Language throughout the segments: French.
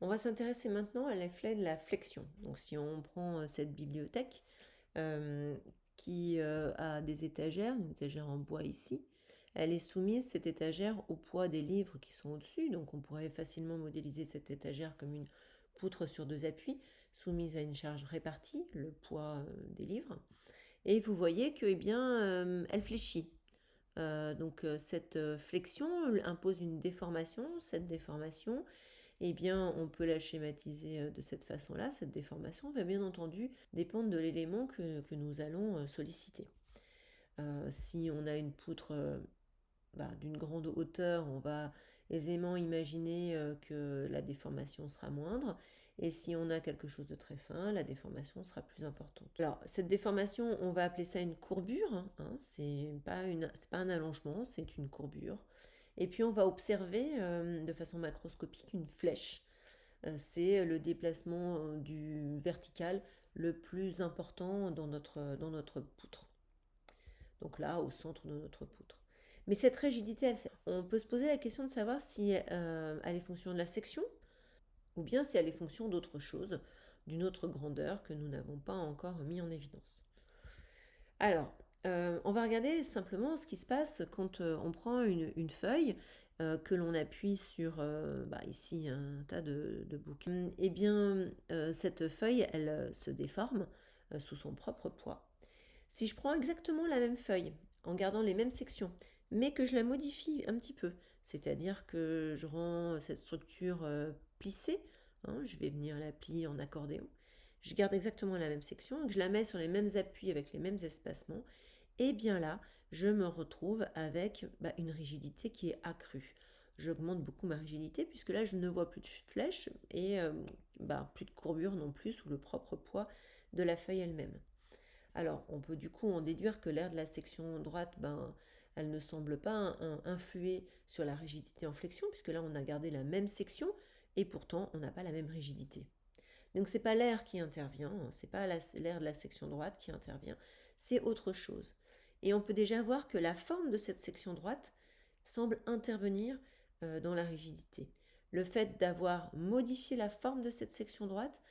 On va s'intéresser maintenant à l'effet de la flexion. Donc si on prend cette bibliothèque euh, qui a des étagères, une étagère en bois ici, elle est soumise, cette étagère, au poids des livres qui sont au-dessus. Donc on pourrait facilement modéliser cette étagère comme une poutre sur deux appuis, soumise à une charge répartie, le poids des livres. Et vous voyez que, eh bien, elle fléchit. Cette flexion impose une déformation. Cette déformation, eh bien, on peut la schématiser de cette façon-là. Cette déformation va bien entendu dépendre de l'élément que nous allons solliciter. Si on a une poutre d'une grande hauteur, on va aisément imaginer que la déformation sera moindre. Et si on a quelque chose de très fin, la déformation sera plus importante. Alors, cette déformation, on va appeler ça une courbure. C'est pas un allongement, c'est une courbure. Et puis, on va observer de façon macroscopique une flèche. C'est le déplacement du vertical le plus important dans notre poutre. Donc là, au centre de notre poutre. Mais cette rigidité, on peut se poser la question de savoir si elle est fonction de la section ou bien si elle est fonction d'autre chose, d'une autre grandeur que nous n'avons pas encore mis en évidence. Alors, on va regarder simplement ce qui se passe quand on prend une feuille que l'on appuie sur, ici, un tas de bouquins. Eh bien, cette feuille, elle se déforme sous son propre poids. Si je prends exactement la même feuille, en gardant les mêmes sections, mais que je la modifie un petit peu, c'est-à-dire que je rends cette structure plissée, je vais venir la plier en accordéon, je garde exactement la même section, que je la mets sur les mêmes appuis avec les mêmes espacements, et bien là, je me retrouve avec une rigidité qui est accrue. J'augmente beaucoup ma rigidité puisque là, je ne vois plus de flèche et plus de courbure non plus sous le propre poids de la feuille elle-même. Alors, on peut du coup en déduire que l'aire de la section droite, elle ne semble pas influer sur la rigidité en flexion, puisque là, on a gardé la même section, et pourtant, on n'a pas la même rigidité. Donc, c'est pas l'air qui intervient, c'est pas l'air de la section droite qui intervient, c'est autre chose. Et on peut déjà voir que la forme de cette section droite semble intervenir dans la rigidité. Le fait d'avoir modifié la forme de cette section droite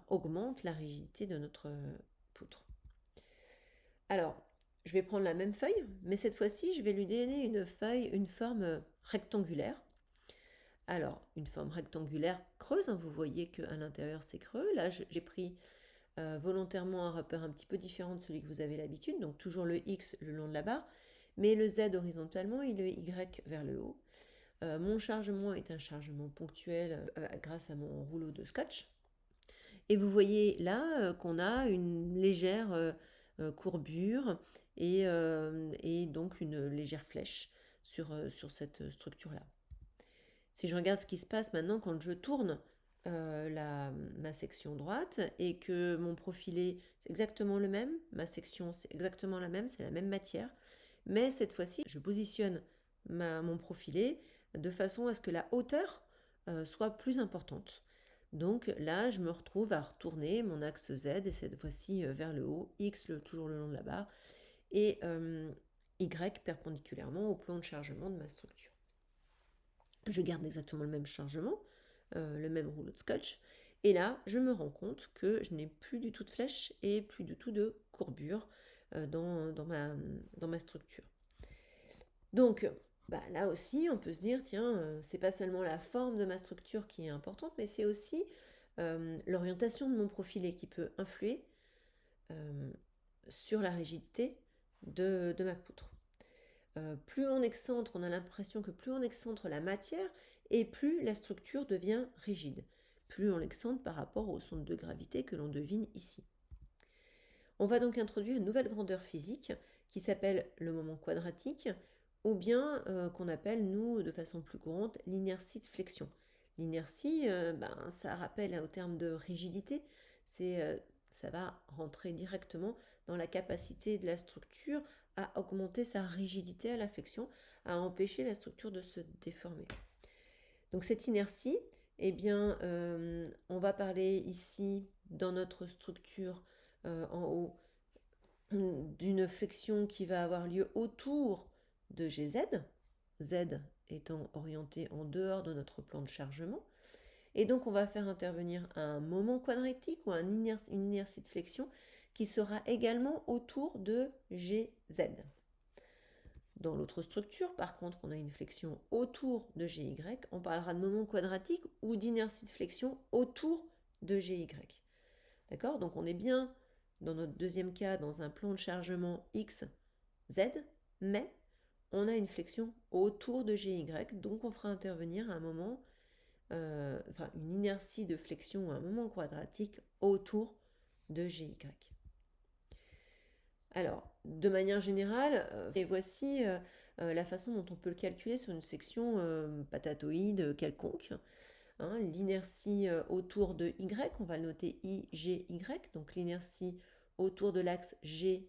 augmente la rigidité de notre poutre. Alors, je vais prendre la même feuille, mais cette fois-ci, je vais lui donner une forme rectangulaire. Alors, une forme rectangulaire creuse, vous voyez qu'à l'intérieur c'est creux. Là, j'ai pris volontairement un repère un petit peu différent de celui que vous avez l'habitude, donc toujours le X le long de la barre, mais le Z horizontalement et le Y vers le haut. Mon chargement est un chargement ponctuel grâce à mon rouleau de scotch. Et vous voyez là qu'on a une légère courbure et donc une légère flèche sur cette structure-là. Si je regarde ce qui se passe maintenant quand je tourne ma section droite et que mon profilé c'est exactement le même, ma section c'est exactement la même, c'est la même matière, mais cette fois-ci je positionne mon profilé de façon à ce que la hauteur soit plus importante. Donc là, je me retrouve à retourner mon axe Z et cette fois-ci vers le haut, X toujours le long de la barre et Y perpendiculairement au plan de chargement de ma structure. Je garde exactement le même chargement, le même rouleau de scotch, et là, je me rends compte que je n'ai plus du tout de flèche et plus du tout de courbure dans ma structure. Donc, là aussi, on peut se dire, tiens, c'est pas seulement la forme de ma structure qui est importante, mais c'est aussi l'orientation de mon profilé qui peut influer sur la rigidité de ma poutre. Plus on excentre, on a l'impression que plus on excentre la matière et plus la structure devient rigide. Plus on l'excentre par rapport au centre de gravité que l'on devine ici. On va donc introduire une nouvelle grandeur physique qui s'appelle le moment quadratique ou bien qu'on appelle, nous, de façon plus courante, l'inertie de flexion. L'inertie, ça rappelle au terme de rigidité, ça va rentrer directement dans la capacité de la structure à augmenter sa rigidité à la flexion, à empêcher la structure de se déformer. Donc cette inertie, eh bien, on va parler ici dans notre structure en haut d'une flexion qui va avoir lieu autour de GZ. Z étant orienté en dehors de notre plan de chargement. Et donc, on va faire intervenir un moment quadratique ou une inertie de flexion qui sera également autour de GZ. Dans l'autre structure, par contre, on a une flexion autour de GY. On parlera de moment quadratique ou d'inertie de flexion autour de GY. D'accord? Donc, on est bien, dans notre deuxième cas, dans un plan de chargement X, Z, mais on a une flexion autour de GY. Donc, on fera intervenir un moment une inertie de flexion ou un moment quadratique autour de GY. Alors, de manière générale, et voici la façon dont on peut le calculer sur une section patatoïde quelconque. Hein, l'inertie autour de Y, on va le noter IGY, donc l'inertie autour de l'axe GY,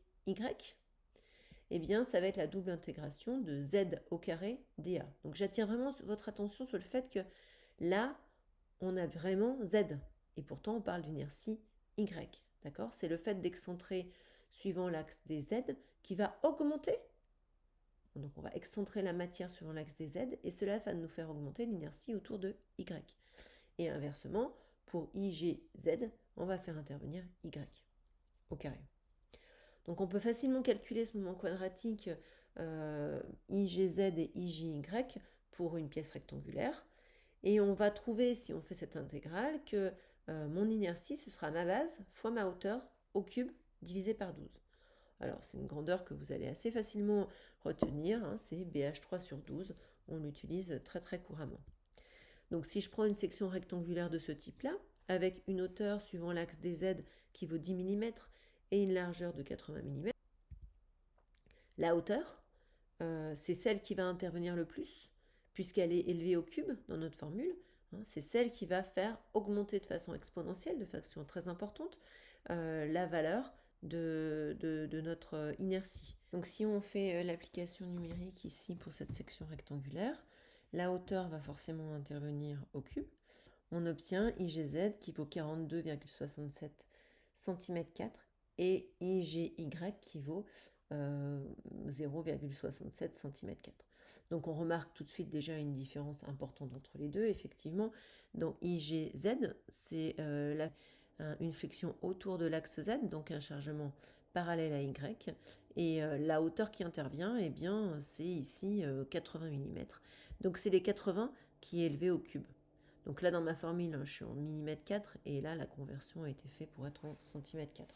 eh bien, ça va être la double intégration de Z au carré dA. Donc, j'attire vraiment votre attention sur le fait que là, on a vraiment Z. Et pourtant, on parle d'inertie Y. D'accord? C'est le fait d'excentrer suivant l'axe des Z qui va augmenter. Donc, on va excentrer la matière suivant l'axe des Z et cela va nous faire augmenter l'inertie autour de Y. Et inversement, pour IGZ, on va faire intervenir Y au carré. Donc, on peut facilement calculer ce moment quadratique IGZ et IJY pour une pièce rectangulaire. Et on va trouver, si on fait cette intégrale, que mon inertie, ce sera ma base fois ma hauteur au cube divisé par 12. Alors, c'est une grandeur que vous allez assez facilement retenir, hein, c'est BH3 sur 12. On l'utilise très très couramment. Donc, si je prends une section rectangulaire de ce type-là, avec une hauteur suivant l'axe des Z qui vaut 10 mm et une largeur de 80 mm, la hauteur, c'est celle qui va intervenir le plus, puisqu'elle est élevée au cube dans notre formule. C'est celle qui va faire augmenter de façon exponentielle, de façon très importante, la valeur de notre inertie. Donc si on fait l'application numérique ici pour cette section rectangulaire, la hauteur va forcément intervenir au cube. On obtient IGZ qui vaut 42,67 cm4 et IGY qui vaut 0,67 cm4. Donc on remarque tout de suite déjà une différence importante entre les deux. Effectivement, dans IGZ, c'est une flexion autour de l'axe Z, donc un chargement parallèle à Y. Et la hauteur qui intervient, eh bien, c'est ici 80 mm. Donc c'est les 80 qui est élevé au cube. Donc là, dans ma formule, je suis en mm4 et là, la conversion a été faite pour être en cm4.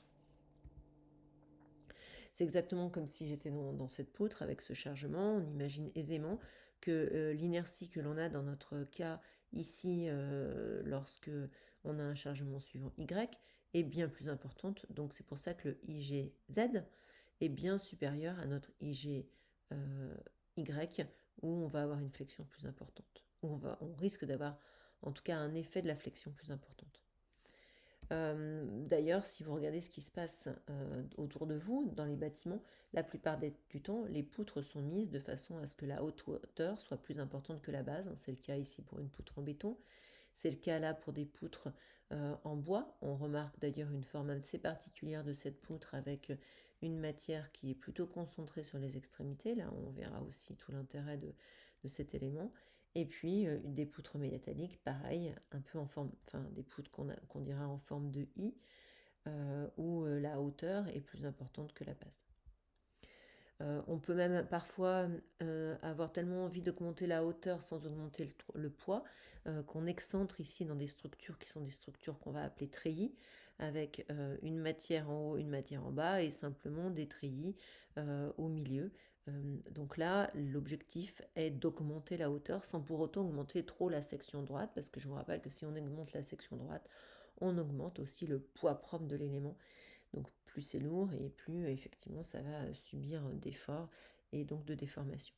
C'est exactement comme si j'étais dans cette poutre avec ce chargement. On imagine aisément que l'inertie que l'on a dans notre cas ici, lorsque on a un chargement suivant Y, est bien plus importante. Donc c'est pour ça que le IGZ est bien supérieur à notre IGY, où on va avoir une flexion plus importante. On risque d'avoir en tout cas un effet de la flexion plus importante. D'ailleurs, si vous regardez ce qui se passe autour de vous, dans les bâtiments, la plupart du temps, les poutres sont mises de façon à ce que la hauteur soit plus importante que la base. C'est le cas ici pour une poutre en béton. C'est le cas là pour des poutres en bois. On remarque d'ailleurs une forme assez particulière de cette poutre avec une matière qui est plutôt concentrée sur les extrémités. Là, on verra aussi tout l'intérêt de cet élément. Et puis des poutres métalliques, pareil, un peu en forme, des poutres qu'on dira en forme de I, où la hauteur est plus importante que la base. On peut même parfois avoir tellement envie d'augmenter la hauteur sans augmenter le poids qu'on excentre ici dans des structures qui sont des structures qu'on va appeler treillis, avec une matière en haut, une matière en bas et simplement des treillis au milieu. Donc là, l'objectif est d'augmenter la hauteur sans pour autant augmenter trop la section droite, parce que je vous rappelle que si on augmente la section droite, on augmente aussi le poids propre de l'élément. Donc plus c'est lourd et plus effectivement ça va subir d'efforts et donc de déformation.